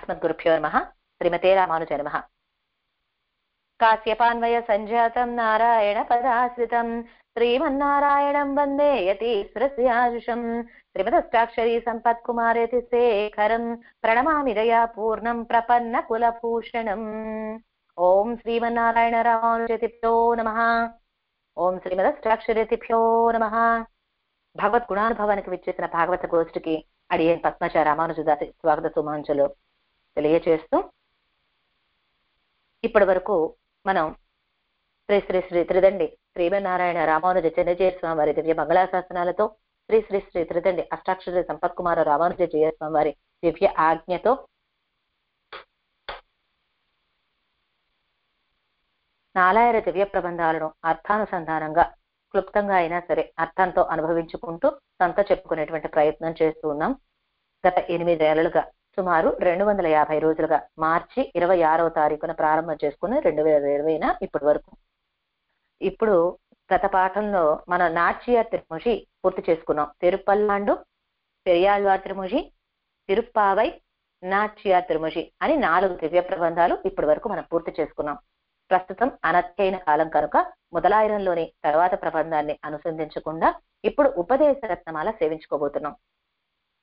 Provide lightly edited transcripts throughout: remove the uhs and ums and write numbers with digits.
अस्मद्गुरुभ्यो नमः। श्रीमते रामानुज नमः। काश्यपान्वय संजातं नारायण पदाश्रितं श्रीमन्नारायणं वन्दे यतीश्वरस्याजुषं श्रीमदष्टाक्षरी सम्पत्कुमारेति शेखरं प्रणमामि दयापूर्णं प्रपन्नकुलभूषणम्। ओं श्रीमन्नारायण रामानुजतिभ्यो नमः। ओं श्रीमदष्टाक्षरीतिभ्यो नमः। భగవద్గుణానుభవానికి విచ్చేసిన భాగవత గోష్ఠికి అడియన్ పద్మజ రామానుజదాసి స్వాగత సుమాంజలు తెలియజేస్తూ ఇప్పటి వరకు మనం శ్రీ శ్రీ శ్రీ త్రిదండి శ్రీమన్నారాయణ రామానుజ చెన్నజయ స్వామి వారి దివ్య మంగళాశాసనాలతో శ్రీ శ్రీ శ్రీ త్రిదండి అష్టాక్షరి సంపత్కుమార రామానుజ జయస్వామి వారి దివ్య ఆజ్ఞతో నాలాయర దివ్య ప్రబంధాలను అర్థానుసంధానంగా క్లుప్తంగా అయినా సరే అర్థంతో అనుభవించుకుంటూ తనతో చెప్పుకునేటువంటి ప్రయత్నం చేస్తూ ఉన్నాం. గత 8 ఏళ్లుగా సుమారు 250 రోజులుగా మార్చి 26వ తారీఖున ప్రారంభం చేసుకుని 2020 ఇప్పటి వరకు. ఇప్పుడు గత పాఠంలో మన నాట్యార్ తిరుమొഴി పూర్తి చేసుకున్నాం. తిరుపల్లాండు, పెరియాళ్వార్ తిరుమొഴി, తిరుప్పావై, నాట్యార్ తిరుమొഴി అని 4 దివ్య ప్రబంధాలు ఇప్పటి వరకు మనం పూర్తి చేసుకున్నాం. ప్రస్తుతం అనధ్యయన కాలం కనుక మొదలాయిరంలోని తర్వాత ప్రబంధాన్ని అనుసంధించకుండా ఇప్పుడు ఉపదేశ రత్నమాల సేవించుకోబోతున్నాం.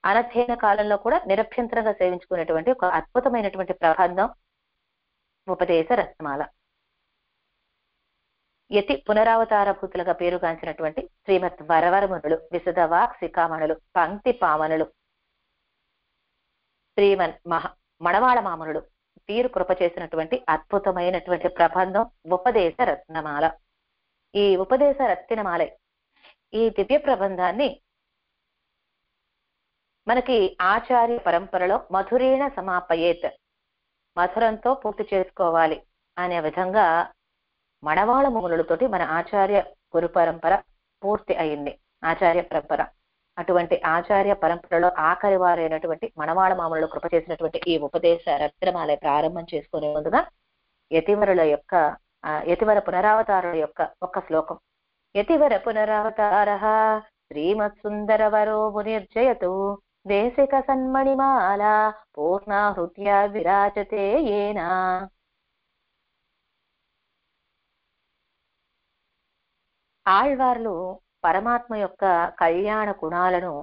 అనధ్యయన కాలంలో కూడా నిరభ్యంతరంగా సేవించుకునేటువంటి ఒక అద్భుతమైనటువంటి ప్రబంధం ఉపదేశ రత్నమాల. యతి పునరావతారభూతులుగా పేరుగాంచినటువంటి శ్రీమద్ వరవరమునులు, విశద వాక్ శిఖామణులు, పంక్తి పావనులు, శ్రీమన్ మణవాళ మామనులు తీరు కృప చేసినటువంటి అద్భుతమైనటువంటి ప్రబంధం ఉపదేశ రత్నమాల. ఈ ఉపదేశ రత్నమాల ఈ దివ్య ప్రబంధాన్ని మనకి ఆచార్య పరంపరలో మధురేణ సమాపయేత్, మధురంతో పూర్తి చేసుకోవాలి అనే విధంగా మణవాళ మునులతోటి మన ఆచార్య గురు పరంపర పూర్తి అయింది. ఆచార్య పరంపర అటువంటి ఆచార్య పరంపరలో ఆఖరి వారైనటువంటి మణవాళ మామూలు కృప చేసినటువంటి ఈ ఉపదేశ రత్నమాల ప్రారంభం చేసుకునే ముందుగా యతివర పునరావతారుల యొక్క ఒక్క శ్లోకం. యతివర పునరావతార శ్రీమత్ సుందరవరో మునిర్జయతు దేశిక సన్మణిమాల పూర్ణాహృత్య విరాజతే ఏనా. ఆళ్వార్లు పరమాత్మ యొక్క కళ్యాణ గుణాలను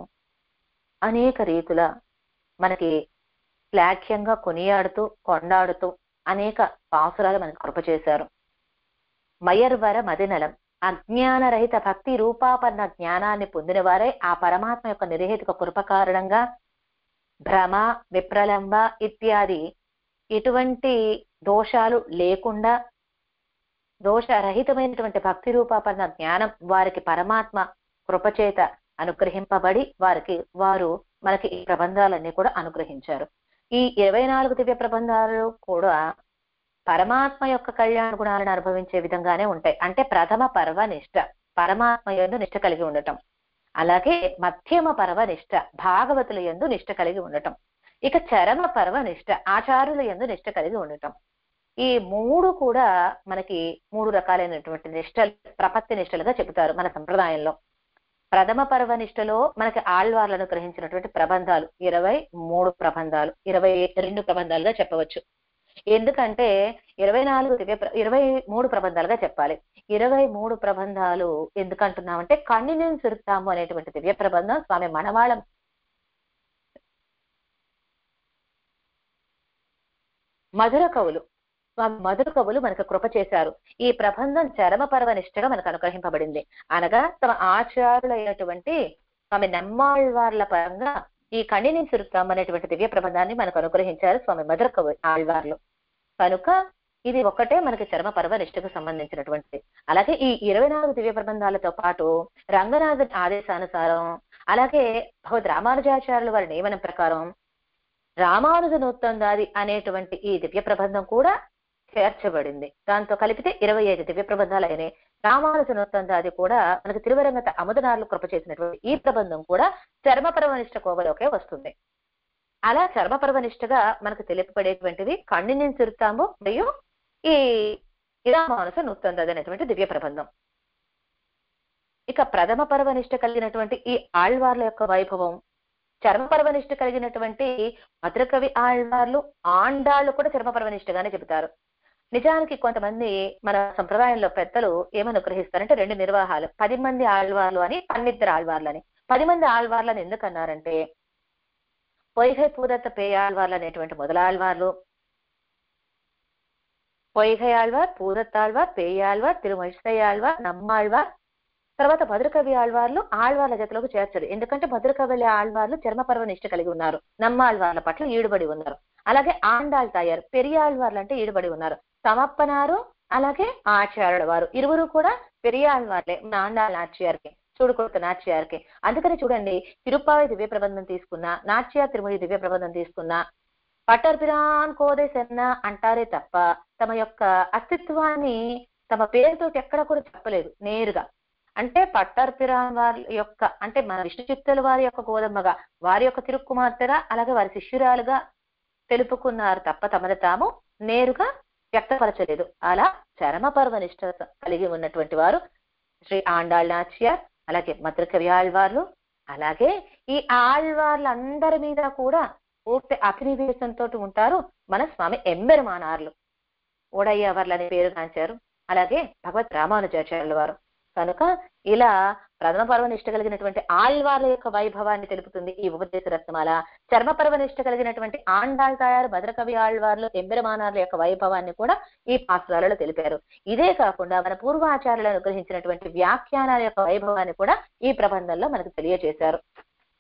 అనేక రీతుల మనకి శ్లాఘ్యంగా కొనియాడుతూ కొండాడుతూ అనేక పాసురాలు మనకు కృప చేశారు. మయర్వర మదినలం, అజ్ఞానరహిత భక్తి రూపాపన్న జ్ఞానాన్ని పొందిన వారే ఆ పరమాత్మ యొక్క నిర్హేతుక కృప కారణంగా భ్రమ, విప్రలంబ ఇత్యాది ఇటువంటి దోషాలు లేకుండా దోషరహితమైనటువంటి భక్తి రూపాపన్న జ్ఞానం వారికి పరమాత్మ కృపచేత అనుగ్రహింపబడి వారు మనకి ఈ ప్రబంధాలన్నీ కూడా అనుగ్రహించారు. ఈ 24 దివ్య ప్రబంధాలు కూడా పరమాత్మ యొక్క కళ్యాణ గుణాలను అనుభవించే విధంగానే ఉంటాయి. అంటే ప్రథమ పర్వ నిష్ఠ, పరమాత్మ యందు నిష్ఠ కలిగి ఉండటం, అలాగే మధ్యమ పర్వ నిష్ఠ, భాగవతుల యందు నిష్ఠ కలిగి ఉండటం, ఇక చరమ పర్వ నిష్ఠ, ఆచార్యుల యందు నిష్ఠ కలిగి ఉండటం. ఈ 3 కూడా మనకి 3 రకాలైనటువంటి నిష్టలు, ప్రపత్తి నిష్టలుగా చెబుతారు మన సంప్రదాయంలో. ప్రథమ పర్వ నిష్టలో మనకి ఆళ్వార్లను గ్రహించినటువంటి ప్రబంధాలు 23 ప్రబంధాలు, 22 ప్రబంధాలుగా చెప్పవచ్చు. ఎందుకంటే 23 ప్రబంధాలుగా చెప్పాలి. 23 ప్రబంధాలు ఎందుకంటున్నామంటే కన్నినేని సిరుతాము అనేటువంటి దివ్య ప్రబంధం స్వామి మణవాళ మధుర కవులు మనకు కృప చేశారు. ఈ ప్రబంధం చరమ పర్వ నిష్ఠగా మనకు అనుగ్రహింపబడింది. అనగా తమ ఆచార్యులైనటువంటి స్వామి నమ్మాళ్వార్ల పరంగా ఈ కన్నినేని సిరుతాం అనేటువంటి దివ్య ప్రబంధాన్ని మనకు అనుగ్రహించారు స్వామి మధుర కవి ఆళ్వార్లు. కనుక ఇది ఒక్కటే మనకి చరమ పర్వ నిష్ఠకు సంబంధించినటువంటిది. అలాగే ఈ 24 దివ్య ప్రబంధాలతో పాటు రంగనాథన్ ఆదేశానుసారం, అలాగే భగవద్ రామానుజాచార్యుల వారి నియమనం ప్రకారం రామానుజ నూత్తందాది అనేటువంటి ఈ దివ్య ప్రబంధం కూడా చేర్చబడింది. దాంతో కలిపితే 25 దివ్య ప్రబంధాలు అయినాయి. రామానుజ నూత్తందాది కూడా మనకి తిరువరంగత అముదనార్లు కృప చేసినటువంటి ఈ ప్రబంధం కూడా చర్మపర్వనిష్ట కోవలోకే వస్తుంది. అలా చర్మపర్వనిష్టగా మనకు తెలుపబడేటువంటిది కన్నినేని సిరుతాంబు మరియు ఈ రామానుజ నూత్తందాది అనేటువంటి దివ్య ప్రబంధం. ఇక ప్రథమ పర్వనిష్ట కలిగినటువంటి ఈ ఆళ్వార్ల యొక్క వైభవం చర్మపర్వనిష్ట కలిగినటువంటి మధురకవి ఆళ్వార్లు ఆండాళ్ళు కూడా చర్మపర్వనిష్టగానే చెబుతారు. నిజానికి కొంతమంది మన సంప్రదాయంలో పెద్దలు ఏమని గ్రహిస్తారంటే 2 నిర్వాహాలు, 10 మంది ఆళ్వార్లు అని, 12 ఆళ్వార్లు అని. 10 మంది ఆళ్వార్లను ఎందుకన్నారంటే పొయ్గై పూదత్త పేయాళ్వార్లు అనేటువంటి మొదలాళ్వార్లు, పొయ్గై ఆళ్వార్, పూదత్తాళ్వార్, పేయాళ్వార్, తిరుమழிసైయాళ్వార్, నమ్మాళ్వార్, తర్వాత మధురకవి ఆళ్వార్లు ఆళ్వార్ల జతలోకి చేర్చరు. ఎందుకంటే మధురకవి ఆళ్వార్లు చర్మపర్వనిష్ట కలిగి ఉన్నారు, నమ్మాళ్వార్ల పట్ల ఈడుబడి ఉన్నారు. అలాగే ఆండాళ్ తాయారు పెరియాళ్వార్లు అంటే ఈడుబడి ఉన్నారు. సమప్పనారు అలాగే ఆచార్యుల వారు ఇరువురు కూడా పెరియాళ్వార్లే మన ఆండాళ్ నాచ్యార్కి, చూడుకొడుకు నాచ్యార్కి. అందుకని చూడండి, తిరుప్పావై దివ్య ప్రబంధం తీసుకున్నా, నాచ్యార్ తిరుమొഴി దివ్య ప్రబంధం తీసుకున్నా పట్టర్పిరాన్ కోదే సెన్న అంటారే తప్ప తమ యొక్క అస్తిత్వాన్ని తమ పేరుతో ఎక్కడ కూడా చెప్పలేదు నేరుగా. అంటే పట్టర్పిరాన్ వారి యొక్క, అంటే మన విష్ణు చిత్తుల వారి యొక్క గోదమ్మగా, వారి యొక్క తిరుక్కుమార్తెగా, అలాగే వారి శిష్యురాలుగా తెలుపుకున్నారు తప్ప తమను తాము నేరుగా వ్యక్తపరచలేదు. అలా చరమపర్వనిష్ట కలిగి ఉన్నటువంటి వారు శ్రీ ఆండాళ్ నాచ్యార్, అలాగే మధురకవి ఆళ్వార్లు. అలాగే ఈ ఆళ్వార్లందరి మీద కూడా పూర్తి అభినివేశంతో ఉంటారు మన స్వామి ఎంబెరుమానార్లు. ఓడయ్యవర్లు అనే పేరు కాంచారు. అలాగే భగవత్ రామానుజాచార్యుల వారు. కనుక ఇలా ప్రథమ పర్వనిష్ట కలిగినటువంటి ఆళ్వార్ల యొక్క వైభవాన్ని తెలుపుతుంది ఈ ఉపదేశ రత్నమాల. చర్మ పర్వనిష్ట కలిగినటువంటి ఆండాళ్ తాయారు, భద్రకవి ఆళ్వార్లు, ఎంబెరుమానార్ల యొక్క వైభవాన్ని కూడా ఈ పాసురాలలో తెలిపారు. ఇదే కాకుండా మన పూర్వాచార్యులు అనుగ్రహించినటువంటి వ్యాఖ్యానాల యొక్క వైభవాన్ని కూడా ఈ ప్రబంధంలో మనకు తెలియజేశారు.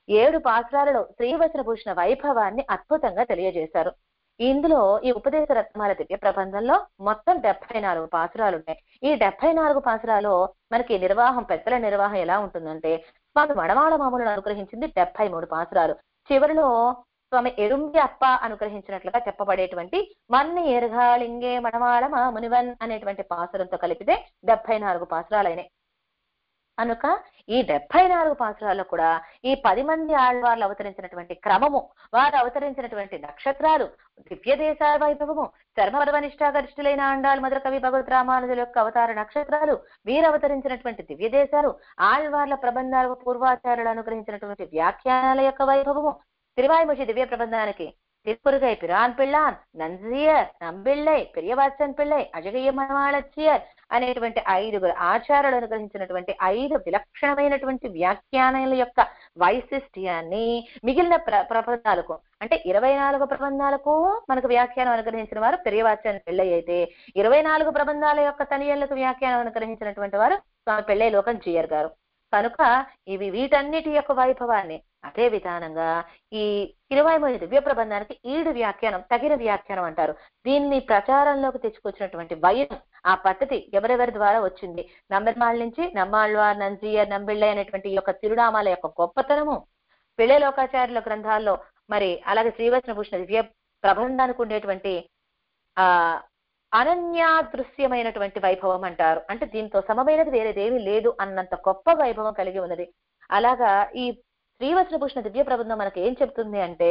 7 పాసురాలలో శ్రీవచన భూషణ వైభవాన్ని అద్భుతంగా తెలియజేశారు. ఇందులో ఈ ఉపదేశ రత్నమాల దివ్య ప్రబంధంలో మొత్తం 74 పాసురాలు ఉన్నాయి. ఈ 74 పాసురాలో మనకి నిర్వాహం, పెద్దల నిర్వాహం ఎలా ఉంటుందంటే, స్వామి మణవాళ మామూలను అనుగ్రహించింది 73 పాసురాలు. చివరిలో స్వామి ఎరుంబి అప్ప అనుగ్రహించినట్లుగా చెప్పబడేటువంటి మన్ని ఎరగాళింగే మణవాళ మామునివన్ అనేటువంటి పాసురంతో కలిపితే 74 పాసురాలైనాయి. కనుక ఈ 74 పాసురాల్లో కూడా ఈ 10 మంది ఆళ్వార్లు అవతరించినటువంటి క్రమము, వారు అవతరించినటువంటి నక్షత్రాలు, దివ్య దేశాల వైభవము, చర్మపర్వనిష్టాగరిష్ఠులైన ఆండాళ్ మధురకవి భగవత్ రామానుజుల యొక్క అవతార నక్షత్రాలు, వీరు అవతరించినటువంటి దివ్య దేశాలు, ఆళ్వార్ల ప్రబంధాలకు పూర్వాచార్యులు అనుగ్రహించినటువంటి వ్యాఖ్యానాల యొక్క వైభవము, తిరువాయిమొഴി దివ్య ప్రబంధానికి திருக்குறுகை பிரான் பிள்ளான், నంజియర్, నంబిళ్ళై, పెరియవాచన్ పిళ్ళై, అజగయ్య మణవాళచ్చియర్ అనేటువంటి 5 ఆచార్యులు అనుగ్రహించినటువంటి 5 విలక్షణమైనటువంటి వ్యాఖ్యానాల యొక్క వైశిష్ట్యాన్ని మిగిలిన ప్రబంధాలకు, అంటే 24 ప్రబంధాలకు మనకు వ్యాఖ్యానం అనుగ్రహించిన వారు పెరియవాచన్ పిళ్ళై అయితే, 24 ప్రబంధాల యొక్క తనియళ్లకు వ్యాఖ్యానం అనుగ్రహించినటువంటి వారు స్వామి పెళ్ళై లోకం జీయర్ గారు. కనుక ఇవి వీటన్నిటి యొక్క వైభవాన్ని, అదే విధానంగా ఈ తిరువాయిమొഴి దివ్య ప్రబంధానికి ఈడు వ్యాఖ్యానం, తగిన వ్యాఖ్యానం అంటారు. దీన్ని ప్రచారంలోకి తెచ్చుకొచ్చినటువంటి వైరం, ఆ పద్ధతి ఎవరెవరి ద్వారా వచ్చింది, నంబెర్మాళ్ నుంచి నమ్మాళ్వార్, నంజియర్, నంబిళ్ళై అనేటువంటి ఈ యొక్క తిరునామాల యొక్క గొప్పతనము, పెళ్ళై లోకాచార్యుల గ్రంథాల్లో మరి అలాగే శ్రీవచన భూషణ దివ్య ప్రబంధానికి ఉండేటువంటి అనన్యాదృశ్యమైనటువంటి వైభవం అంటారు. అంటే దీంతో సమమైనది వేరేదేమీ లేదు అన్నంత గొప్ప వైభవం కలిగి ఉన్నది. అలాగా ఈ శ్రీవచన భూషణ దివ్య ప్రబంధం మనకి ఏం చెప్తుంది అంటే,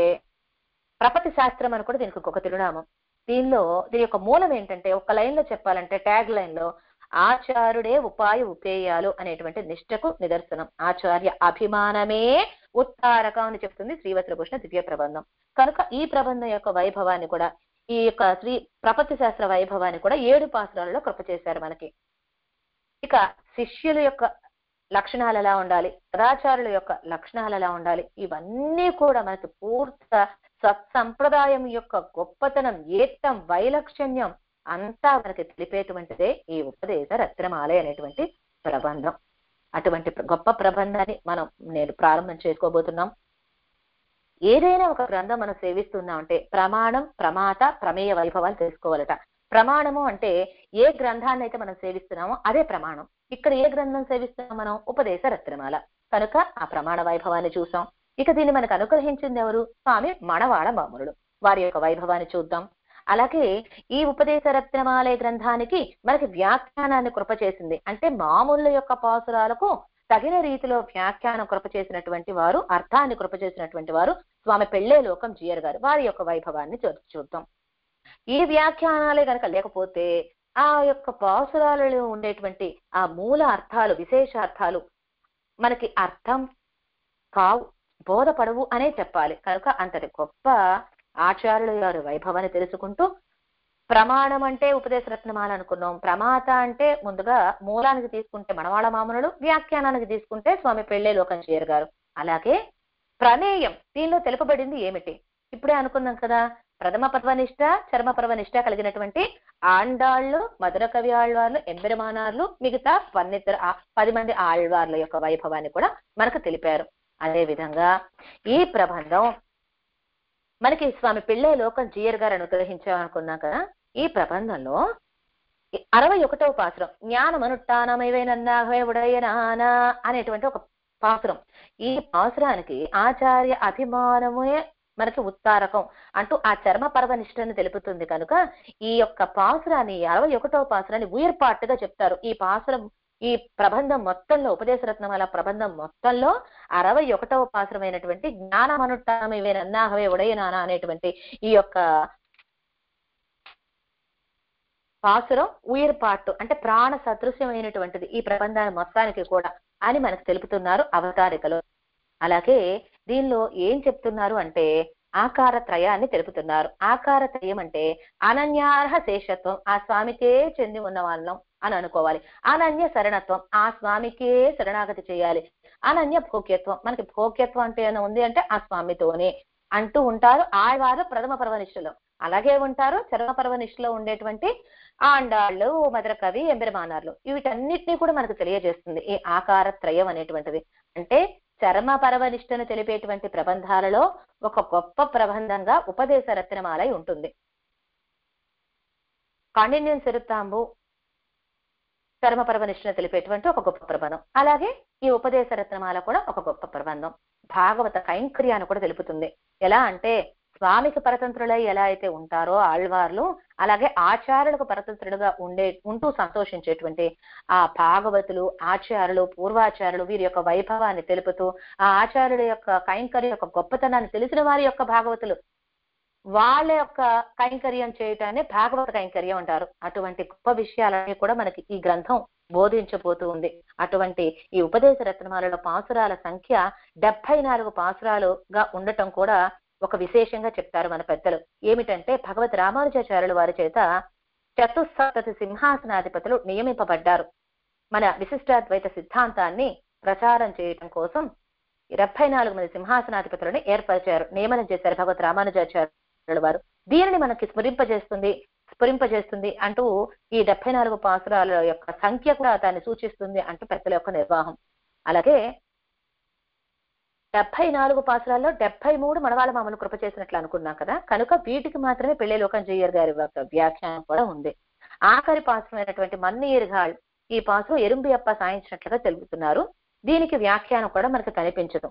ప్రపతి శాస్త్రం అని కూడా దీనికి ఒక తిరునామం. దీని యొక్క మూలం ఏంటంటే, ఒక లైన్ లో చెప్పాలంటే, ట్యాగ్ లైన్ లో ఆచార్యుడే ఉపాయ ఉపేయాలు అనేటువంటి నిష్ఠకు నిదర్శనం, ఆచార్య అభిమానమే ఉత్తారకం అని చెప్తుంది శ్రీవచన భూషణ దివ్య ప్రబంధం. కనుక ఈ ప్రబంధం యొక్క వైభవాన్ని కూడా, ఈ యొక్క శ్రీ ప్రపత్తి శాస్త్ర వైభవాన్ని కూడా 7 పాసురాలలో కృప చేశారు మనకి. ఇక శిష్యుల యొక్క లక్షణాలు ఎలా ఉండాలి, సదాచారుల యొక్క లక్షణాలు ఎలా ఉండాలి, ఇవన్నీ కూడా మనకి పూర్తి సత్సంప్రదాయం యొక్క గొప్పతనం, ఏత్తం, వైలక్షణ్యం అంతా మనకి తెలిపేటువంటిదే ఈ ఉపదేశ రత్నమాల అనేటువంటి ప్రబంధం. అటువంటి గొప్ప ప్రబంధాన్ని నేను ప్రారంభం చేసుకోబోతున్నాం. ఏదైనా ఒక గ్రంథం మనం సేవిస్తున్నాం అంటే ప్రమాణం, ప్రమాత, ప్రమేయ వైభవాలు తెలుసుకోవాలట. ప్రమాణము అంటే ఏ గ్రంథాన్ని అయితే మనం సేవిస్తున్నామో అదే ప్రమాణం. ఇక్కడ ఏ గ్రంథం సేవిస్తున్నాం మనం, ఉపదేశ రత్నమాల. కనుక ఆ ప్రమాణ వైభవాన్ని చూసాం. ఇక దీన్ని మనకు అనుగ్రహించింది ఎవరు, స్వామి మణవాళ మామూనుడు. వారి యొక్క వైభవాన్ని చూద్దాం. అలాగే ఈ ఉపదేశ రత్నమాల గ్రంథానికి మనకి వ్యాఖ్యానాన్ని కృప చేసింది. అంటే మామూళ్ళ యొక్క పాసురాలకు తగిన రీతిలో వ్యాఖ్యానం కృప చేసినటువంటి వారు, అర్థాన్ని కృప చేసినటువంటి వారు స్వామి పెళ్ళై లోకం జీయర్ గారు. వారి యొక్క వైభవాన్ని చూద్దాం. ఈ వ్యాఖ్యానాలే కనుక లేకపోతే ఆ యొక్క పాసురాలలో ఉండేటువంటి ఆ మూల అర్థాలు, విశేషార్థాలు మనకి అర్థం కావు, బోధపడవు అనే చెప్పాలి. కనుక అంతటి గొప్ప ఆచార్యుల గారు వైభవాన్ని తెలుసుకుంటూ, ప్రమాణం అంటే ఉపదేశ రత్నమాల అనుకున్నాం, ప్రమాత అంటే ముందుగా మూలానికి తీసుకుంటే మనవాళ్ళ మామనులు, వ్యాఖ్యానానికి తీసుకుంటే స్వామి పెళ్ళే లోకంచేయర్ గారు. అలాగే ప్రమేయం దీనిలో తెలుపబడింది ఏమిటి? ఇప్పుడే అనుకున్నాం కదా, ప్రథమ పర్వనిష్ట చర్మ పర్వనిష్ట కలిగినటువంటి ఆండాళ్ళు, మధుర కవి ఆళ్వార్లు, ఎంబెరమానార్లు, మిగతా 10 మంది ఆళ్వార్ల యొక్క వైభవాన్ని కూడా మనకు తెలిపారు. అదే విధంగా ఈ ప్రబంధం మనకి స్వామి పిళ్ళై లోకంచేయర్ గారు అనుగ్రహించామనుకున్నాం కదా. ఈ ప్రబంధంలో 61వ పాసురం జ్ఞానమనుష్ఠానమైవైనన్నాహే ఉడయనానా అనేటువంటి ఒక పాసురం. ఈ పాసురానికి ఆచార్య అభిమానమే మనకి ఉత్తారకం అంటూ ఆ చర్మ పర్వనిష్టని తెలుపుతుంది. కనుక ఈ యొక్క పాసురాన్ని 61వ పాసురాన్ని ఉయర్పాటుగా చెప్తారు. ఈ పాసురం ఈ ప్రబంధం మొత్తంలో, ఉపదేశ రత్నమాల ప్రబంధం మొత్తంలో 61వ పాసురమైనటువంటి జ్ఞానమనుష్ఠానమైవైనన్నాహే ఉడయనానా అనేటువంటి ఈ యొక్క పాసురం ఉయిర్పాటు అంటే ప్రాణ సదృశ్యమైనటువంటిది ఈ ప్రబంధాన్ని మొత్తానికి కూడా అని మనకు తెలుపుతున్నారు అవతారికలో. అలాగే దీనిలో ఏం చెప్తున్నారు అంటే ఆకార త్రయాన్ని తెలుపుతున్నారు. ఆకార త్రయం అంటే అనన్యార్హ శేషత్వం, ఆ స్వామికే చెంది ఉన్న వాళ్ళం అని అనుకోవాలి. అనన్య శరణత్వం, ఆ స్వామికే శరణాగతి చేయాలి. అనన్య భోగ్యత్వం, మనకి భోగ్యత్వం అంటే ఏమైనా ఉంది అంటే ఆ స్వామితోనే అంటూ ఉంటారు ఆళ్వారు ప్రథమ పర్వనిష్టలో. అలాగే ఉంటారు చర్మ పర్వనిష్టలో ఉండేటువంటి ఆండాళ్ళు, మధుర కవి, ఎంబెరమానార్లు. వీటన్నిటినీ కూడా మనకు తెలియజేస్తుంది ఈ ఆకార త్రయం అనేటువంటిది. అంటే చర్మ పర్వనిష్టను తెలిపేటువంటి ప్రబంధాలలో ఒక గొప్ప ప్రబంధంగా ఉపదేశ రత్నమాల ఉంటుంది. కాండిన్యం సిరుతాంబు చర్మ పర్వనిష్టను తెలిపేటువంటి ఒక గొప్ప ప్రబంధం. అలాగే ఈ ఉపదేశ రత్నమాల కూడా ఒక గొప్ప ప్రబంధం. భాగవత కైంకర్యాన్ని కూడా తెలుపుతుంది. ఎలా అంటే స్వామికి పరతంత్రులై ఎలా అయితే ఉంటారో ఆళ్వార్లు, అలాగే ఆచార్యులకు పరతంత్రులుగా ఉంటూ సంతోషించేటువంటి ఆ భాగవతులు, ఆచార్యులు, పూర్వాచార్యులు వీరి యొక్క వైభవాన్ని తెలుపుతూ, ఆ ఆచార్యుల యొక్క కైంకర్య యొక్క గొప్పతనాన్ని తెలిసిన వారి యొక్క భాగవతులు వాళ్ళ యొక్క కైంకర్యం చేయటాన్ని భాగవత కైంకర్యం అంటారు. అటువంటి గొప్ప విషయాలన్నీ కూడా మనకి ఈ గ్రంథం బోధించబోతూ ఉంది. అటువంటి ఈ ఉపదేశ రత్నమాలలో పాసురాల సంఖ్య 74 పాసురాలుగా ఉండటం కూడా ఒక విశేషంగా చెప్తారు మన పెద్దలు. ఏమిటంటే భగవత్ రామానుజాచార్యుల వారి చేత 74 సింహాసనాధిపతులు నియమింపబడ్డారు. మన విశిష్టాద్వైత సిద్ధాంతాన్ని ప్రచారం చేయటం కోసం 74 మంది సింహాసనాధిపతులను ఏర్పరిచారు, నియమనం చేశారు భగవత్ రామానుజాచార్యుల వారు. దీనిని మనకి స్ఫురింపజేస్తుంది అంటూ ఈ 74 పాసురాల యొక్క సంఖ్య కూడా దాన్ని సూచిస్తుంది అంటూ పెద్దల యొక్క నిర్వాహం. అలాగే 74 పాసురాల్లో 73 మనవాళ్ళ మామూలు కృప చేసినట్లు అనుకున్నాం కదా. కనుక వీటికి మాత్రమే పెళ్ళై లోకంచేయర్ గారి వ్యాఖ్యానం కూడా ఉంది. ఆఖరి పాసురమైనటువంటి మన్నీర్గాళ్ ఈ పాసురం ఎరుంబియప్ప సాయించినట్లుగా తెలుపుతున్నారు. దీనికి వ్యాఖ్యానం కూడా మనకు కనిపించదు.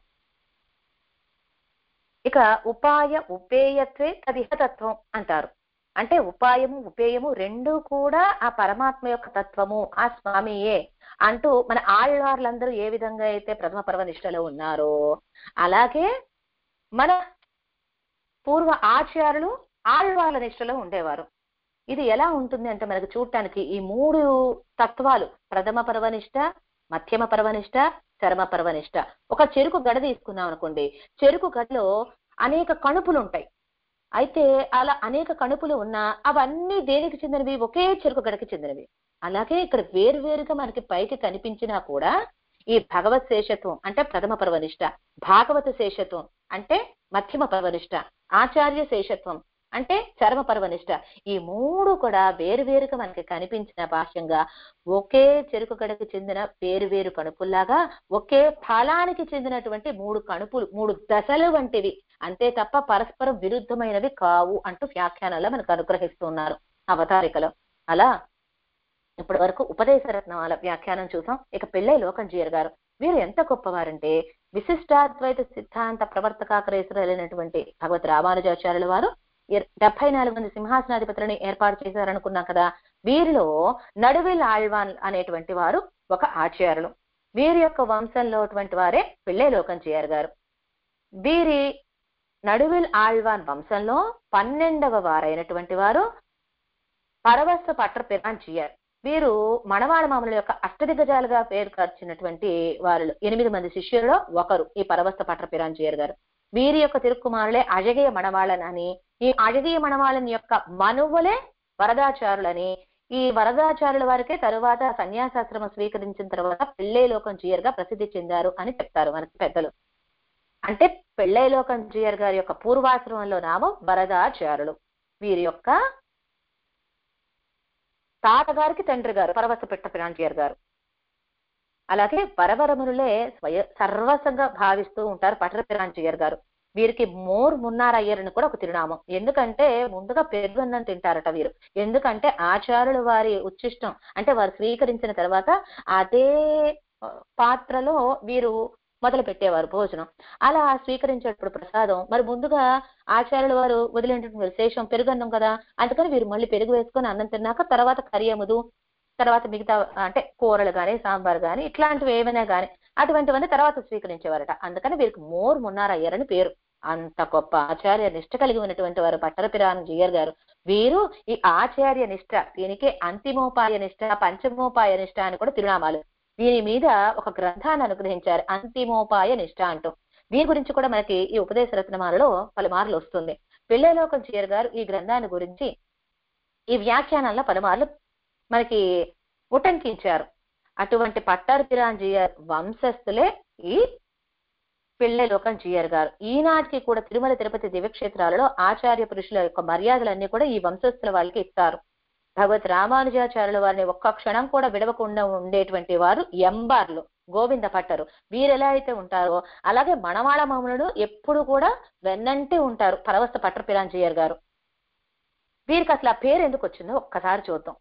ఇక ఉపాయ ఉపేయత్వే తదిహతత్వం అంటారు. అంటే ఉపాయము ఉపేయము రెండూ కూడా ఆ పరమాత్మ యొక్క తత్వము, ఆ స్వామియే అంటూ మన ఆళ్వార్లందరూ ఏ విధంగా అయితే ప్రథమ పర్వనిష్టలో ఉన్నారో అలాగే మన పూర్వ ఆచార్యులు ఆళ్వార్ల నిష్టలో ఉండేవారు. ఇది ఎలా ఉంటుంది అంటే మనకు చూడటానికి ఈ 3 తత్వాలు ప్రథమ పర్వనిష్ట, మధ్యమ పర్వనిష్ట, చర్మ పర్వనిష్ట. ఒక చెరుకు గడ తీసుకున్నాం అనుకోండి, చెరుకు గడలో అనేక కణుపులు ఉంటాయి. అయితే అలా అనేక కణుపులు ఉన్నా అవన్నీ దేనికి చెందినవి? ఒకే చెరుకు గడకి చెందినవి. అలాగే ఇక్కడ వేరువేరుగా మనకి పైకి కనిపించినా కూడా ఈ భగవత్ శేషత్వం అంటే ప్రథమ పర్వనిష్ట, భాగవత శేషత్వం అంటే మధ్యమ పర్వనిష్ట, ఆచార్య శేషత్వం అంటే చర్మ పర్వనిష్ట, ఈ 3 కూడా వేరువేరుగా మనకి కనిపించిన భాష్యంగా ఒకే చెరుకు గడకి చెందిన వేరువేరు కణుపుల్లాగా ఒకే ఫలానికి చెందినటువంటి 3 కణుపులు, 3 దశలు వంటివి, అంతే తప్ప పరస్పరం విరుద్ధమైనవి కావు అంటూ వ్యాఖ్యానాల్లో మనకు అనుగ్రహిస్తున్నారు అవతారికలో. అలా ఇప్పటి వరకు ఉపదేశ రత్నమాల వ్యాఖ్యానం చూసాం. ఇక పెళ్ళై లోకంచేయర్ గారు వీరు ఎంత గొప్పవారంటే విశిష్టాద్వైత సిద్ధాంత ప్రవర్తకాగ్రేసురైనటువంటి భగవత్ రామానుజాచార్యుల వారు 74 మంది సింహాసనాధిపతులను ఏర్పాటు చేశారనుకున్నాం కదా. వీరిలో నడువిల్ ఆళ్వాన్ అనేటువంటి వారు ఒక ఆచార్యులు. వీరి యొక్క వంశంలో వారే పెళ్ళై లోకంచేయర్ గారు. వీరి నడువిల్ ఆళ్వాన్ వంశంలో 12వ వారైనటువంటి వారు పరవశ పట్ట పెరాంచియర్. వీరు మణవాళ మామూలు యొక్క అష్టదిగ్గజాలుగా పేరు కార్చినటువంటి వారు 8 మంది శిష్యులలో ఒకరు ఈ పరవస్త పట్టపిరాంజీయర్ గారు. వీరి యొక్క తిరుక్కుమారులే అజగీయ మణవాళన్ అని, ఈ అజగీయ మణవాళన్ యొక్క మనువులే వరదాచారులని, ఈ వరదాచారుల వారికే తరువాత సన్యాసాశ్రమం స్వీకరించిన తర్వాత పెళ్ళైలోకం జీయర్ గా ప్రసిద్ధి చెందారు అని చెప్తారు మనకి పెద్దలు. అంటే పెళ్ళైలోకం జీయర్ గారి యొక్క పూర్వాశ్రమంలో నామం వరదాచారులు. వీరి యొక్క తాతగారికి తండ్రి గారు పరవస్త పట్టపిరాంజీయర్ గారు. అలాగే వరవరమునులే సర్వసంగా భావిస్తూ ఉంటారు పట్టపిరాంజీయర్ గారు. వీరికి మోర్ మున్నార్ అయ్యర్ అని కూడా ఒక తిరునామం. ఎందుకంటే ముందుగా పెరుగన్నం తింటారట వీరు. ఎందుకంటే ఆచార్యులు వారి ఉచ్చిష్టం అంటే వారు స్వీకరించిన తర్వాత అదే పాత్రలో వీరు మొదలు పెట్టేవారు భోజనం. అలా స్వీకరించేటప్పుడు ప్రసాదం మరి ముందుగా ఆచార్యుల వారు వదిలేటువంటి విశేషం పెరుగన్నం కదా, అందుకని వీరు మళ్ళీ పెరుగు వేసుకొని అన్నం తిన్నాక తర్వాత కరియముదు, తర్వాత మిగతా అంటే కూరలు గాని సాంబార్ గాని ఇట్లాంటివి ఏమైనా గాని అటువంటివన్నీ తర్వాత స్వీకరించేవారట. అందుకని వీరికి మోర్ మున్నార్ అయ్యర్ అని పేరు. అంత గొప్ప ఆచార్య నిష్ట కలిగి ఉన్నటువంటి వారు పట్టపిరాంజీయర్ గారు. వీరు ఈ ఆచార్య నిష్ట, దీనికి అంతిమోపాయ నిష్ట, పంచమోపాయ నిష్ట అని కూడా తిరునామాలు. వీరి మీద ఒక గ్రంథాన్ని అనుగ్రహించారు, అంతిమోపాయ నిష్ట అంటూ. వీరి గురించి కూడా మనకి ఈ ఉపదేశ రత్నమాలలో పలుమార్లు వస్తుంది. పెళ్ళైలోకం జీయర్ గారు ఈ గ్రంథాన్ని గురించి ఈ వ్యాఖ్యానాల్లో పలుమార్లు మనకి ఉటంకించారు. అటువంటి పట్టపిరాంజీయర్ వంశస్థులే ఈ పెళ్ళైలోకం జీయర్ గారు. ఈనాటికి కూడా తిరుమల తిరుపతి దివ్యక్షేత్రాలలో ఆచార్య పురుషుల యొక్క మర్యాదలన్నీ కూడా ఈ వంశస్థుల వాళ్ళకి ఇస్తారు. భగవత్ రామానుజాచార్యుల వారిని ఒక్క క్షణం కూడా విడవకుండా ఉండేటువంటి వారు ఎంబార్లు గోవింద పట్టరు. వీరు ఎలా అయితే ఉంటారో అలాగే మణవాళ మామూలుడు ఎప్పుడు కూడా వెన్నంటి ఉంటారు పరవస్త పట్టపిరాంజీయర్ గారు. వీరికి అసలు ఆ పేరు ఎందుకు వచ్చిందో ఒక్కసారి చూద్దాం.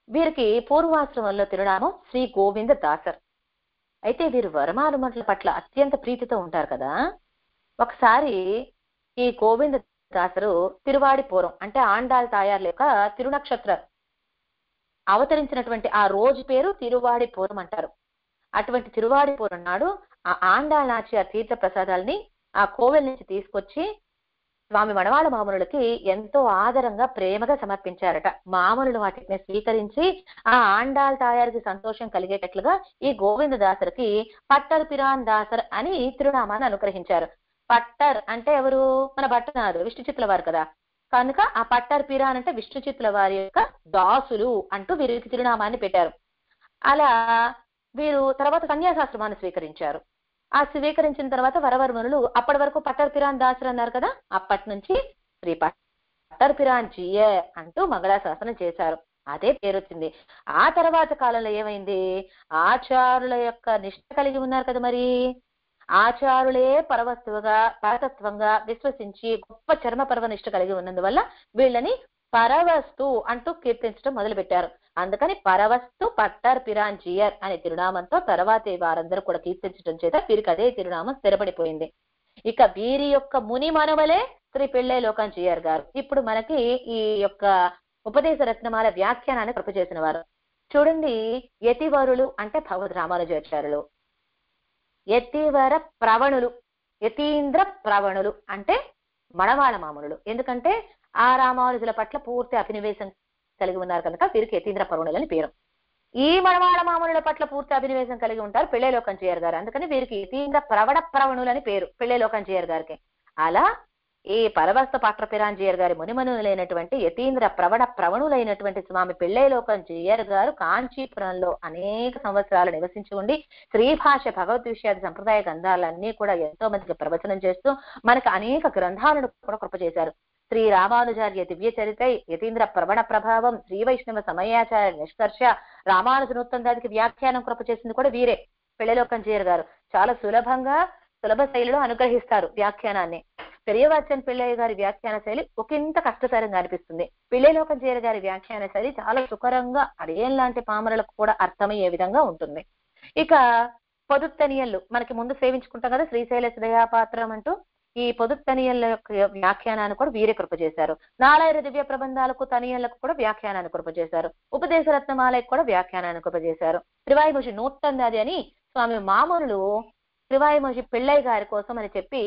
వీరికి పూర్వాశ్రమంలో తిరునామం శ్రీ గోవింద దాసర్. అయితే వీరు వరమానుమతుల పట్ల అత్యంత ప్రీతితో ఉంటారు కదా. ఒకసారి ఈ గోవింద దాసరు తిరువాడిపురం అంటే ఆండాళ్ తాయార్ల యొక్క తిరునక్షత్ర అవతరించినటువంటి ఆ రోజు పేరు తిరువాడిపురం అంటారు. అటువంటి తిరువాడిపురం నాడు ఆ ఆండాళ్ నాచ్యార్ తీర్థ ప్రసాదాలని ఆ కోవెల నుంచి తీసుకొచ్చి స్వామి మణవాళ మామనులకి ఎంతో ఆదరంగా ప్రేమగా సమర్పించారట. మామనులు వాటిని స్వీకరించి ఆ ఆండాళ్ తాయారికి సంతోషం కలిగేటట్లుగా ఈ గోవింద దాసరికి పట్టర్ పిరాన్ దాసర్ అని తిరునామాన్ని అనుగ్రహించారు. పట్టర్ అంటే ఎవరు? మన భట్టనాథుడు విష్ణు చిత్తుల వారు కదా, కనుక ఆ పట్టర్ పిరాన్ అంటే విష్ణు చిత్తుల వారి యొక్క దాసులు అంటూ వీరికి తిరునామాన్ని పెట్టారు. అలా వీరు తర్వాత సన్యాసాశ్రమాన్ని స్వీకరించారు. ఆ స్వీకరించిన తర్వాత వరవర్మనులు అప్పటి వరకు పట్టర్ పిరాన్ దాసర్ అన్నారు కదా, అప్పటి నుంచి శ్రీ పట్టర్ పిరాన్ జీయే అంటూ మంగళాశాసనం చేశారు. అదే పేరు వచ్చింది. ఆ తర్వాత కాలంలో ఏమైంది, ఆచారుల యొక్క నిష్ట కలిగి ఉన్నారు కదా, మరి ఆచారులే పరవస్తువుగా పరతత్వంగా విశ్వసించి గొప్ప చర్మ పర్వ నిష్ట కలిగి ఉన్నందువల్ల వీళ్ళని పరవస్తు అంటూ కీర్తించడం మొదలు పెట్టారు. అందుకని పరవస్తు పట్టర్ పిరాంజీయర్ అనే తిరునామంతో తర్వాత వారందరూ కూడా కీర్తించడం చేత వీరికి అదే తిరునామం స్థిరపడిపోయింది. ఇక వీరి యొక్క ముని మనవలే శ్రీ పెళ్ళైలోకం జీయర్ గారు. ఇప్పుడు మనకి ఈ యొక్క ఉపదేశ రత్నమాల వ్యాఖ్యానాన్ని కృప చేసిన వారు. చూడండి, యతివరులు అంటే భగవద్ రామానుజాచార్యులు, యతివర ప్రవణులు, యతీంద్ర ప్రవణులు అంటే మణవాళ మామనులు. ఎందుకంటే ఆ రామానుజుల పట్ల పూర్తి అభినివేశం కలిగి ఉన్నారు కనుక వీరికి యతీంద్ర ప్రవణులు అని పేరు. ఈ మణవాళ మామనుల పట్ల పూర్తి అభినివేశం కలిగి ఉంటారు పెళ్ళైలోకం జీయర్ గారు. అందుకని వీరికి యతీంద్ర ప్రవణులు అని పేరు పెళ్ళైలోకం జీయర్ గారికి. అలా ఈ పరవస్త పట్టపిరాంజీయర్ గారి మునిమనులైనటువంటి యతీంద్ర ప్రవణులైనటువంటి స్వామి పెళ్ళైలోకం జీయర్ గారు కాంచీపురంలో అనేక సంవత్సరాలు నివసించి ఉండి శ్రీభాష భగవద్ విషయాది సంప్రదాయ గ్రంథాలన్నీ కూడా ఎంతో మందికి ప్రవచనం చేస్తూ మనకు అనేక గ్రంథాలను కూడా కృప చేశారు. శ్రీ రామానుజార్య దివ్య చరిత, యతీంద్ర ప్రవణ ప్రభావం, శ్రీ వైష్ణవ సమయాచార్య నిష్కర్ష, రామానుజనోత్తందానికి వ్యాఖ్యానం కృప చేసింది కూడా వీరే పెళ్ళైలోకం జీయర్ గారు. చాలా సులభ శైలిలో అనుగ్రహిస్తారు వ్యాఖ్యానాన్ని. పెరియవాచన్ పిల్లయ్య గారి వ్యాఖ్యాన శైలి ఒకంత కష్టతరంగా అనిపిస్తుంది. పెళ్ళైలోకం జీయర్ గారి వ్యాఖ్యాన శైలి చాలా సుకరంగా అదేం లాంటి పామరులకు కూడా అర్థమయ్యే విధంగా ఉంటుంది. ఇక పొదుత్తనియళ్ళు మనకి ముందు సేవించుకుంటాం కదా, శ్రీశైల దయాపాత్రం అంటూ ఈ పొదుత్తనియళ్ళ యొక్క వ్యాఖ్యానాన్ని కూడా వీరే కృప చేశారు. నాలాయిర దివ్య ప్రబంధాలకు తనియళ్లకు కూడా వ్యాఖ్యానాన్ని కృప చేశారు. ఉపదేశ రత్నమాలకు కూడా వ్యాఖ్యానాన్ని కృప చేశారు. త్రివాయిమోషి నూట్టందాది అని స్వామి మామూలు త్రివాయిమోషి పిళ్ళయ్య గారి కోసం అని చెప్పి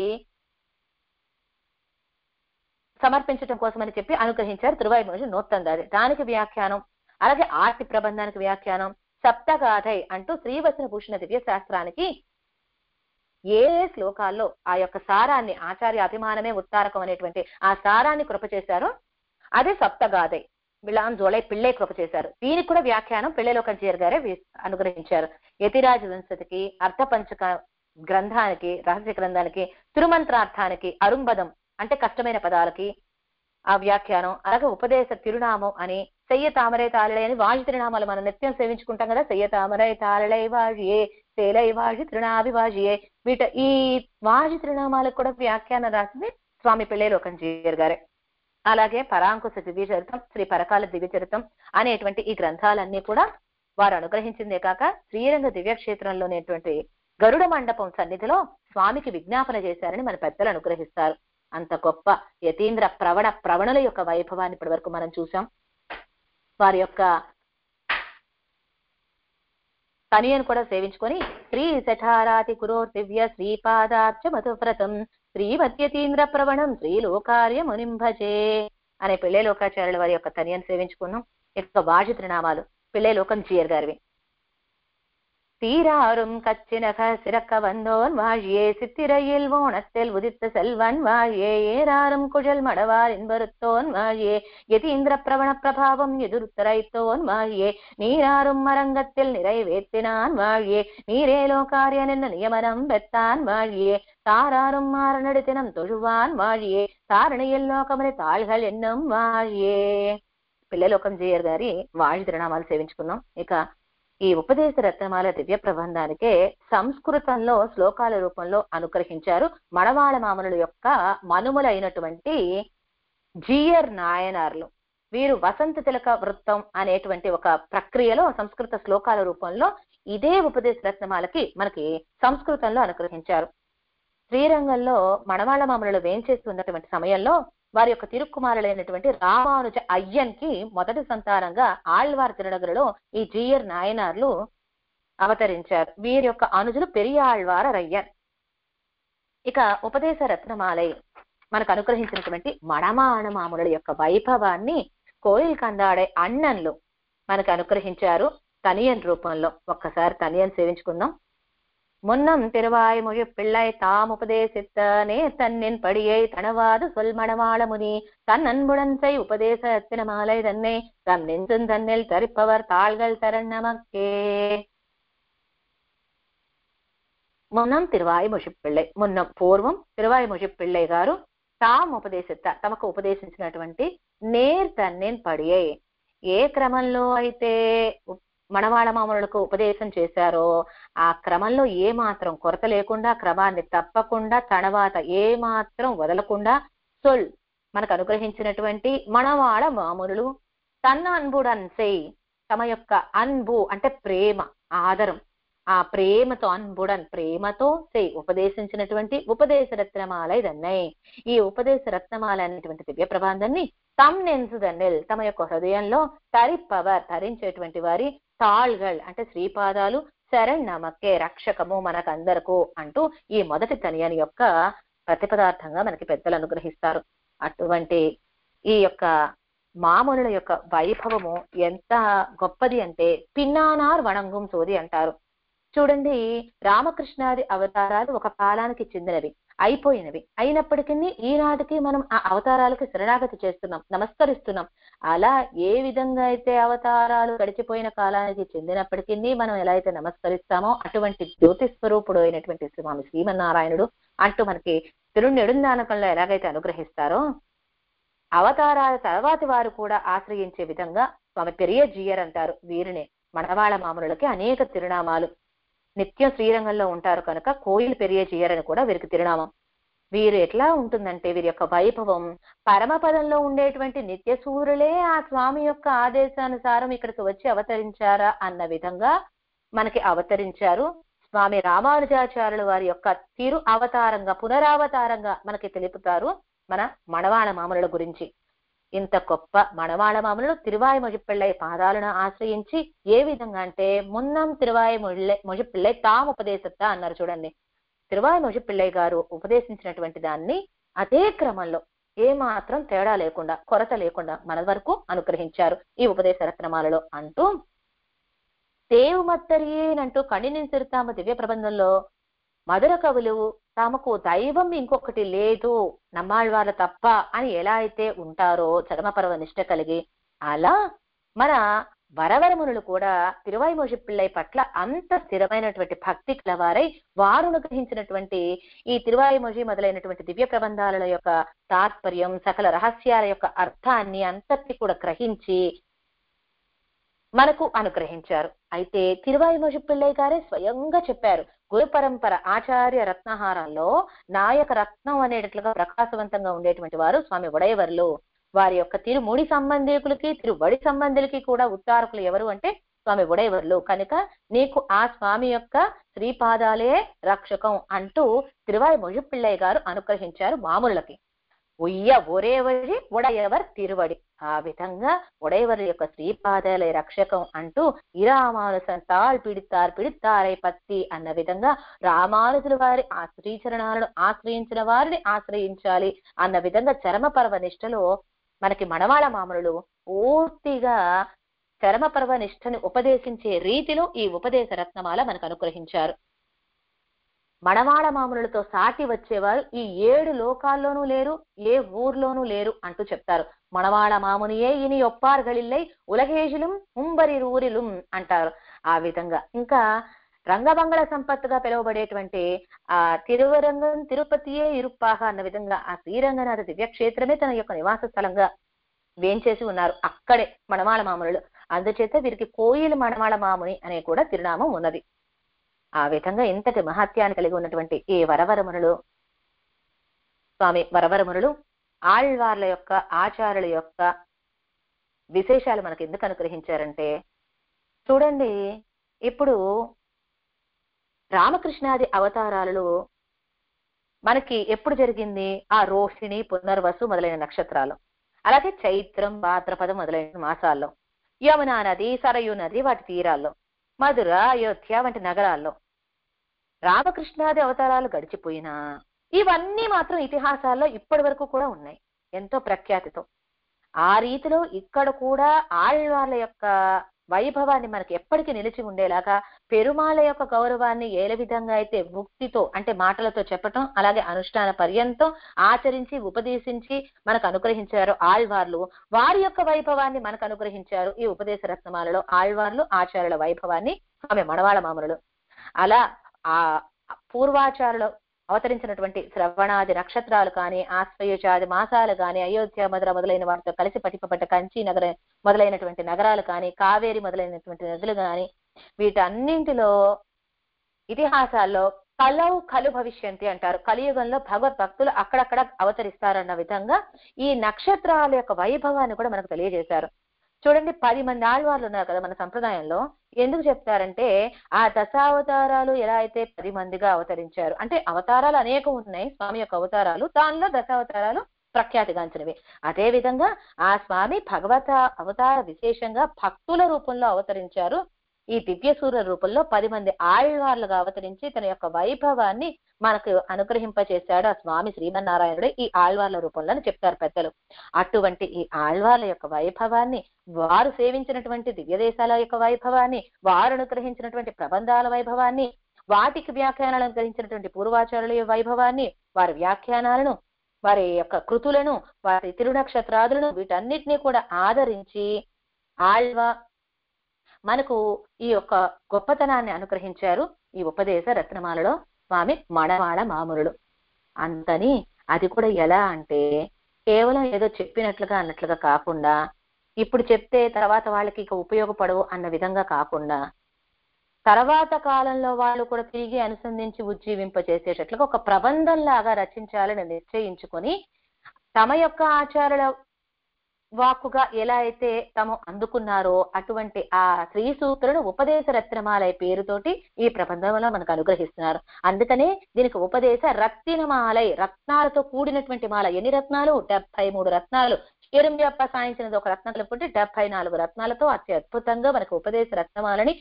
సమర్పించడం కోసం అని చెప్పి అనుగ్రహించారు త్రివాయిమోషి నూట్టందాది. దానికి వ్యాఖ్యానం అలాగే ఆర్తి ప్రబంధానికి వ్యాఖ్యానం, సప్తగాథై అంటూ శ్రీవచన భూషణ దివ్య శాస్త్రానికి ఏ శ్లోకాల్లో ఆ యొక్క సారాన్ని, ఆచార్య అభిమానమే ఉత్తారకం అనేటువంటి ఆ సారాన్ని కృప చేశారో అదే సప్తగాథై. విళాంజోళై పిళ్ళై కృప చేశారు. దీనికి కూడా వ్యాఖ్యానం పిళ్ళైలోకంజీయర్ గారే అనుగ్రహించారు. యతిరాజ వింశతికి, అర్థపంచక గ్రంథానికి, రహస్య గ్రంథానికి, తిరుమంత్రార్థానికి, అరుంబదం అంటే కష్టమైన పదాలకి ఆ వ్యాఖ్యానం, అలాగే ఉపదేశ తిరునామం అని, సెయ్య తామరై తాళై అని వాజి తిరునామాలు మనం నిత్యం సేవించుకుంటాం కదా. సెయ్య తామరై తాళై వాజియే సేలై వాజి తిరునాభి వాజియే, ఈ వాజి తిరునామాలకు కూడా వ్యాఖ్యానం రాసింది స్వామి పిళ్ళైలోకంజీయర్ గారే. అలాగే పరాంకుశ దివ్య చరితం, శ్రీ పరకాల దివ్య చరితం అనేటువంటి ఈ గ్రంథాలన్నీ కూడా వారు అనుగ్రహించిందే కాక శ్రీరంగ దివ్యక్షేత్రంలోనేటువంటి గరుడ మండపం సన్నిధిలో స్వామికి విజ్ఞాపన చేశారని మన పెద్దలు అనుగ్రహిస్తారు. అంత గొప్ప యతీంద్ర ప్రవణుల యొక్క వైభవాన్ని ఇప్పటి వరకు మనం చూసాం. వారి యొక్క తనియను కూడా సేవించుకొని శ్రీ శఠారాతి కురోర్ దివ్య శ్రీపాదార్చ మధువ్రతం శ్రీవద్యతీంద్ర ప్రవణం శ్రీలోకార్య మునింభజే అనే పిళ్ళైలోకాచార్యుల వారి యొక్క తనియను సేవించుకున్నాం. ఇక వాజి త్రినామాలు పిళ్ళైలోకంజీయర్ గారివి. தீராறும் கச்சினக சிறக்க வந்தோன் வாழியே சித்திரையில் ஓணத்தில் உதித்த செல்வன் வாழியே ஏறாரும் குழல் மடவார் என்பருத்தோன் வாழியே யதீந்திர பிரவண பிரபாவம் எதிர்த்தரைத்தோன் வாழியே நீராறும் மரங்கத்தில் நிறைவேற்றினான் வாழியே நீரேலோகாரியன் என்ன நியமனம் பெற்றான் வாழியே தாராறும் மாறநடுத்தினம் தொழுவான் வாழியே தாரணியில் లోకమని తాళ్கள் ఎన్నం వాழியே. పిళ్ళైలోకంజీయర్ గారి వాజి తిరునామాలు సేవించుకున్నాం. ఇక ఈ ఉపదేశ రత్నమాల దివ్య ప్రబంధానికే సంస్కృతంలో శ్లోకాల రూపంలో అనుగ్రహించారు మణవాళ మామనుల యొక్క మనుములైనటువంటి జీయర్ నాయనార్లు. వీరు వసంత తిలక వృత్తం అనేటువంటి ఒక ప్రక్రియలో సంస్కృత శ్లోకాల రూపంలో ఇదే ఉపదేశ రత్నమాలకి మనకి సంస్కృతంలో అనుగ్రహించారు. శ్రీరంగంలో మణవాళ మామనులు వేంచేస్తున్నటువంటి సమయంలో వారి యొక్క తిరుక్కుమారులైనటువంటి రామానుజ అయ్యన్కి మొదటి సంతానంగా ఆళ్వార్ తిరునగరులో ఈ జీయర్ నాయనార్లు అవతరించారు. వీరి యొక్క అనుజులు పెరియాళ్వార రయ్యన్. ఇక ఉపదేశ రత్నమాలై మనకు అనుగ్రహించినటువంటి మణమాణ మాముల యొక్క వైభవాన్ని కోయిల్ కందాడే అన్నన్లు మనకు అనుగ్రహించారు తనియన్ రూపంలో. ఒక్కసారి తనియన్ సేవించుకుందాం. முன்னம் திருவாய் மொழி பிள்ளை தாம் உபதேசித்தனே தன்னின் படியை தனவாது சொல் மணவாள முனி தன் அன்புடன் செய் உபதேச ரத்தின மாலை தன்னை தம் நெஞ்சும் தன்னில் தரிப்பவர் தாள்கள் தரன் நமக்கே. మున్నం తిరువాయి ముషిపిళ్ళై, మున్నం పూర్వం తిరువాయి ముషిపిళ్ళై గారు తాము తమకు ఉపదేశించినటువంటి నేర్ తన్నేన్ పడియై, ఏ క్రమంలో అయితే మణవాళ మామనులకు ఉపదేశం చేశారో ఆ క్రమంలో ఏ మాత్రం కొరత లేకుండా, క్రమాన్ని తప్పకుండా, తనవాత ఏ మాత్రం వదలకుండా సొల్ మనకు అనుగ్రహించినటువంటి మణవాళ మామనులు తన్న అన్బుడన్సై, తమ యొక్క అన్బు అంటే ప్రేమ, ఆదరం, ఆ ప్రేమతో అన్బుడన్ ప్రేమతో సై ఉపదేశించినటువంటి ఉపదేశ రత్నమాల ఇదన్నై. ఈ ఉపదేశ రత్నమాల అనేటువంటి దివ్య ప్రబంధాన్ని తమ్ నెన్సుదన్నెల్ తమ యొక్క హృదయంలో తరిప్పవర్ ధరించేటువంటి వారి తాళ్గల్ అంటే శ్రీపాదాలు శరణ్ నమక్కే రక్షకము మనకందరకు అంటూ ఈ మొదటి తనియని యొక్క ప్రతిపదార్థంగా మనకి పెద్దలు అనుగ్రహిస్తారు. అటువంటి ఈ యొక్క మామూలుల యొక్క వైభవము ఎంత గొప్పది అంటే పిన్నానార్ వణంగుం సోది అంటారు. చూడండి, రామకృష్ణాది అవతారాలు ఒక కాలానికి చెందినవి, అయిపోయినవి. అయినప్పటికీ ఈనాటికి మనం ఆ అవతారాలకు శరణాగతి చేస్తున్నాం, నమస్కరిస్తున్నాం. అలా ఏ విధంగా అయితే అవతారాలు గడిచిపోయిన కాలానికి చెందినప్పటికీ మనం ఎలా అయితే నమస్కరిస్తామో అటువంటి జ్యోతి స్వరూపుడు అయినటువంటి స్వామి శ్రీమన్నారాయణుడు అంటూ మనకి తిరునెడుందానకంలో ఎలాగైతే అనుగ్రహిస్తారో అవతారాల తర్వాతి వారు కూడా ఆశ్రయించే విధంగా స్వామి పెరియ జీయర్ అంటారు. వీరినే మణవాళ మామనులకి అనేక తిరునామాలు. నిత్యం శ్రీరంగంలో ఉంటారు కనుక కోయిల్ పెరియ జీయర్ అని కూడా వీరికి తిరునామం. వీరు ఎట్లా ఉంటుందంటే వీరి యొక్క వైభవం పరమపదంలో ఉండేటువంటి నిత్య సూర్యులే ఆ స్వామి యొక్క ఆదేశానుసారం ఇక్కడికి వచ్చి అవతరించారా అన్న విధంగా మనకి అవతరించారు. స్వామి రామానుజాచార్యుల వారి యొక్క తిరు అవతారంగా, పునరావతారంగా మనకి తెలుపుతారు మన మణవాళ మామనుల గురించి. ఇంత గొప్ప మణవాళ మామనులు తిరువాయి మొజిపిళ్ళై పాదాలను ఆశ్రయించి ఏ విధంగా అంటే మున్నం తిరువాయి మొజిపిళ్ళై తాము ఉపదేశిస్తా అన్నారు. చూడండి, తిరువాయి మొజిపిళ్ళై గారు ఉపదేశించినటువంటి దాన్ని అదే క్రమంలో ఏమాత్రం తేడా లేకుండా, కొరత లేకుండా మన వరకు అనుగ్రహించారు ఈ ఉపదేశ రత్నమాలలో అంటూ, దేవుమత్తరియేనంటూ కణినింసిరుతామ దివ్య ప్రబంధంలో మధుర కవులు తమకు దైవం ఇంకొకటి లేదు నమ్మాళ్వార్ల తప్ప అని ఎలా అయితే ఉంటారో చరమపర్వ నిష్ట కలిగి, అలా మన వరవరమునులు కూడా తిరువాయిమూషి పిళ్ళై పట్ల అంత స్థిరమైనటువంటి భక్తి కలవారై వారు అనుగ్రహించినటువంటి ఈ తిరువాయిమూషి మొదలైనటువంటి దివ్య ప్రబంధాల యొక్క తాత్పర్యం, సకల రహస్యాల యొక్క అర్థాన్ని అంతటి కూడా గ్రహించి మనకు అనుగ్రహించారు. అయితే తిరువాయిమూషి పిళ్ళై గారే స్వయంగా చెప్పారు, గురు పరంపర ఆచార్య రత్నహారాల్లో నాయక రత్నం అనేటట్లుగా ప్రకాశవంతంగా ఉండేటువంటి వారు స్వామి ఉడయవర్లు. వారి యొక్క తిరుముడి సంబంధికులకి, తిరువడి సంబంధులకి కూడా ఉత్తారకులు ఎవరు అంటే స్వామి ఉడయవర్లు. కనుక నీకు ఆ స్వామి యొక్క శ్రీపాదాలే రక్షకం అంటూ తిరువాయిమూషి పిళ్ళై గారు అనుగ్రహించారు మామూళ్ళకి. ఉయ్య ఒరే వడి ఉడయవర్ తిరువడి, ఆ విధంగా ఉడయవర్ యొక్క శ్రీపాదాలే రక్షకం అంటూ ఇరామానుసన్ తాళ్ పిడితారై పత్తి అన్న విధంగా రామానుజుల వారి ఆ శ్రీచరణాలను ఆశ్రయించిన వారిని ఆశ్రయించాలి అన్న విధంగా చరమపర్వ నిష్టలో మనకి మణవాళ మామనులు పూర్తిగా చరమపర్వ నిష్టని ఉపదేశించే రీతిలో ఈ ఉపదేశ రత్నమాల మనకు అనుగ్రహించారు. మణవాళ మామనులతో సాటి వచ్చేవారు ఈ 7 లోకాల్లోనూ లేరు, ఏ ఊర్లోనూ లేరు అంటూ చెప్తారు. మణవాళ మామునియే ఇని ఒప్పార్గళిల్లై ఉలగేజులం ఉంబరి రూరిలుం అంటారు. ఆ విధంగా ఇంకా రంగబంగళ సంపత్తుగా పిలువబడేటువంటి ఆ తిరువరంగం తిరుపతియే ఇరుప్పాహ అన్న విధంగా ఆ శ్రీరంగనాథ దివ్యక్షేత్రమే తన యొక్క నివాస స్థలంగా వేంచేసి ఉన్నారు. అక్కడే మణవాళ మామునులు. అందుచేత వీరికి కోయిల మణవాళ మాముని అనే కూడా తిరునామం ఉన్నది. ఆ విధంగా ఇంతటి మహత్యాన్ని కలిగి ఉన్నటువంటి ఈ వరవరమునులు స్వామి వరవరమునులు ఆళ్వార్ల యొక్క ఆచార్యుల యొక్క విశేషాలు మనకు ఎందుకు అనుగ్రహించారంటే, చూడండి ఇప్పుడు రామకృష్ణాది అవతారాలు మనకి ఎప్పుడు జరిగింది? ఆ రోహిణి, పునర్వసు మొదలైన నక్షత్రాలు, అలాగే చైత్రం, భాద్రపదం మొదలైన మాసాల్లో, యమునా నది, సరయూ నది వాటి తీరాల్లో, మధుర, అయోధ్య వంటి నగరాల్లో రామకృష్ణాది అవతారాలు గడిచిపోయినా ఇవన్నీ మాత్రం ఇతిహాసాల్లో ఇప్పటి వరకు కూడా ఉన్నాయి ఎంతో ప్రఖ్యాతితో. ఆ రీతిలో ఇక్కడ కూడా ఆళ్వార్ల యొక్క వైభవాన్ని మనకి ఎప్పటికీ నిలిచి ఉండేలాగా పెరుమాళ యొక్క గౌరవాన్ని ఏ విధంగా అయితే భక్తితో అంటే మాటలతో చెప్పటం, అలాగే అనుష్ఠాన పర్యంతం ఆచరించి ఉపదేశించి మనకు అనుగ్రహించారు ఆళ్వార్లు, వారి యొక్క వైభవాన్ని మనకు అనుగ్రహించారు ఈ ఉపదేశ రత్నమాలలో ఆళ్వార్లు ఆచార్యుల వైభవాన్ని ఆమె మణవాళ మామనులు. అలా ఆ పూర్వాచారులు అవతరించినటువంటి శ్రవణాది నక్షత్రాలు కానీ, ఆశ్వయుజాది మాసాలు కానీ, అయోధ్య మధుర మొదలైన వాటితో కలిసి పట్టిపట్ట కంచి నగర మొదలైనటువంటి నగరాలు కానీ, కావేరి మొదలైనటువంటి నదులు కానీ, వీటన్నింటిలో ఇతిహాసాల్లో కలు భవిష్యంతి అంటారు. కలియుగంలో భగవద్భక్తులు అక్కడక్కడ అవతరిస్తారన్న విధంగా ఈ నక్షత్రాల యొక్క వైభవాన్ని కూడా మనకు తెలియజేశారు. చూడండి 10 మంది ఆళ్వార్లు ఉన్నారు కదా మన సంప్రదాయంలో. ఎందుకు చెప్తారంటే ఆ దశావతారాలు ఎలా అయితే 10 మందిగా అవతరించారు అంటే అవతారాలు అనేకం ఉన్నాయి స్వామి యొక్క అవతారాలు, దానిలో దశావతారాలు ప్రఖ్యాతిగాంచినవి. అదే విధంగా ఆ స్వామి భగవత అవతార విశేషంగా భక్తుల రూపంలో అవతరించారు. ఈ దివ్య సూర్య రూపంలో 10 మంది ఆళ్వార్లుగా అవతరించి తన యొక్క వైభవాన్ని మనకు అనుగ్రహింపచేశాడు ఆ స్వామి శ్రీమన్నారాయణుడే ఈ ఆళ్వార్ల రూపంలో చెప్తారు పెద్దలు. అటువంటి ఈ ఆళ్వార్ల యొక్క వైభవాన్ని, వారు సేవించినటువంటి దివ్య దేశాల యొక్క వైభవాన్ని, వారు అనుగ్రహించినటువంటి ప్రబంధాల వైభవాన్ని, వాటికి వ్యాఖ్యానాలు అనుగ్రహించినటువంటి పూర్వాచారుల వైభవాన్ని, వారి వ్యాఖ్యానాలను, వారి యొక్క కృతులను, వారి తిరునక్షత్రాదులను వీటన్నిటినీ కూడా ఆదరించి ఆళ్వా మనకు ఈ యొక్క గొప్పతనాన్ని అనుగ్రహించారు ఈ ఉపదేశ రత్నమాలలో స్వామి మణవాళ మామనులు. అంతని అది కూడా ఎలా అంటే కేవలం ఏదో చెప్పినట్లుగా అన్నట్లుగా కాకుండా, ఇప్పుడు చెప్తే తర్వాత వాళ్ళకి ఇక ఉపయోగపడవు అన్న విధంగా కాకుండా, తర్వాత కాలంలో వాళ్ళు కూడా తిరిగి అనుసంధించి ఉజ్జీవింపచేసేటట్లుగా ఒక ప్రబంధంలాగా రచించాలని నిశ్చయించుకొని తమ యొక్క ఆచార్యుల వాక్కుగా ఎలా అయితే తాము అందుకున్నారో అటువంటి ఆ శ్రీ సూత్రులను ఉపదేశ రత్నమాల పేరుతోటి ఈ ప్రబంధంలో మనకు అనుగ్రహిస్తున్నారు. అందుకనే దీనికి ఉపదేశ రత్నమాలై, రత్నాలతో కూడినటువంటి మాల. ఎన్ని రత్నాలు? 73 రత్నాలు. ఎరుంబప్ప సాయించినది ఒక రత్నం కలుపుకుంటే 74 రత్నాలతో అతి అద్భుతంగా మనకు ఉపదేశ రత్నమాలని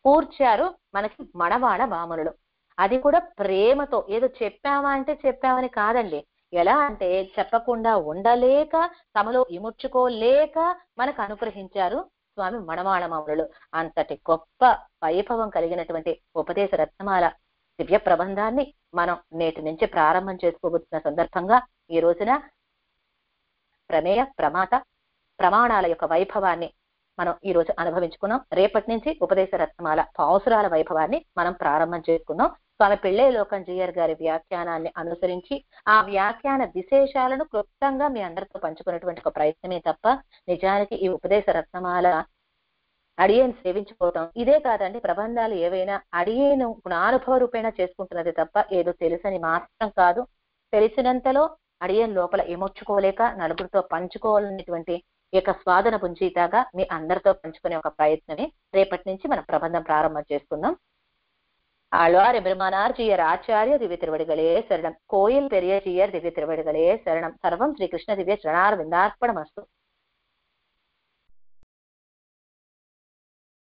కూర్చారు మనకి మణవాళ మామనులు. అది కూడా ప్రేమతో, ఏదో చెప్పామా అంటే చెప్పామని కాదండి, ఎలా అంటే చెప్పకుండా ఉండలేక, తమలో ఇముడ్చుకోలేక మనకు అనుగ్రహించారు స్వామి మణవాళమామరులు. అంతటి గొప్ప వైభవం కలిగినటువంటి ఉపదేశ రత్నమాల దివ్య ప్రబంధాన్ని మనం నేటి నుంచి ప్రారంభం చేసుకోబోతున్న సందర్భంగా ఈ రోజున ప్రమేయ ప్రమాత ప్రమాణాల యొక్క వైభవాన్ని మనం ఈ రోజు అనుభవించుకున్నాం. రేపటి నుంచి ఉపదేశ రత్నమాల పాసురాల వైభవాన్ని మనం ప్రారంభం చేసుకున్నాం. స్వామి పిళ్ళై లోకం జీయర్ గారి వ్యాఖ్యానాన్ని అనుసరించి ఆ వ్యాఖ్యాన విశేషాలను క్లుప్తంగా మీ అందరితో పంచుకున్నటువంటి ఒక ప్రయత్నమే తప్ప నిజానికి ఈ ఉపదేశ రత్నమాల అడియేను సేవించుకోవటం ఇదే కాదండి. ప్రబంధాలు ఏవైనా అడియేను గుణానుభవ రూపేణ చేసుకుంటున్నది తప్ప ఏదో తెలుసని మాత్రం కాదు. తెలిసినంతలో అడియేను లోపల ఏమొచ్చుకోలేక నలుగురితో పంచుకోవాలనేటువంటి యొక్క స్వాదన పుంజీతాగా మీ అందరితో పంచుకునే ఒక ప్రయత్నమే రేపటి నుంచి మనం ప్రబంధం ప్రారంభం చేసుకుందాం. ஆழ்வார் எம்பெருமானார் ஜீயர் ஆச்சாரிய திவ்ய திருவடிகளே சரணம். கோயில் பெரிய ஜீயர் திவ்ய திருவடிகளே சரணம். சர்வம் ஸ்ரீ கிருஷ்ண திவ்ய சரணார் விந்தார்ப்பணமஸ்து.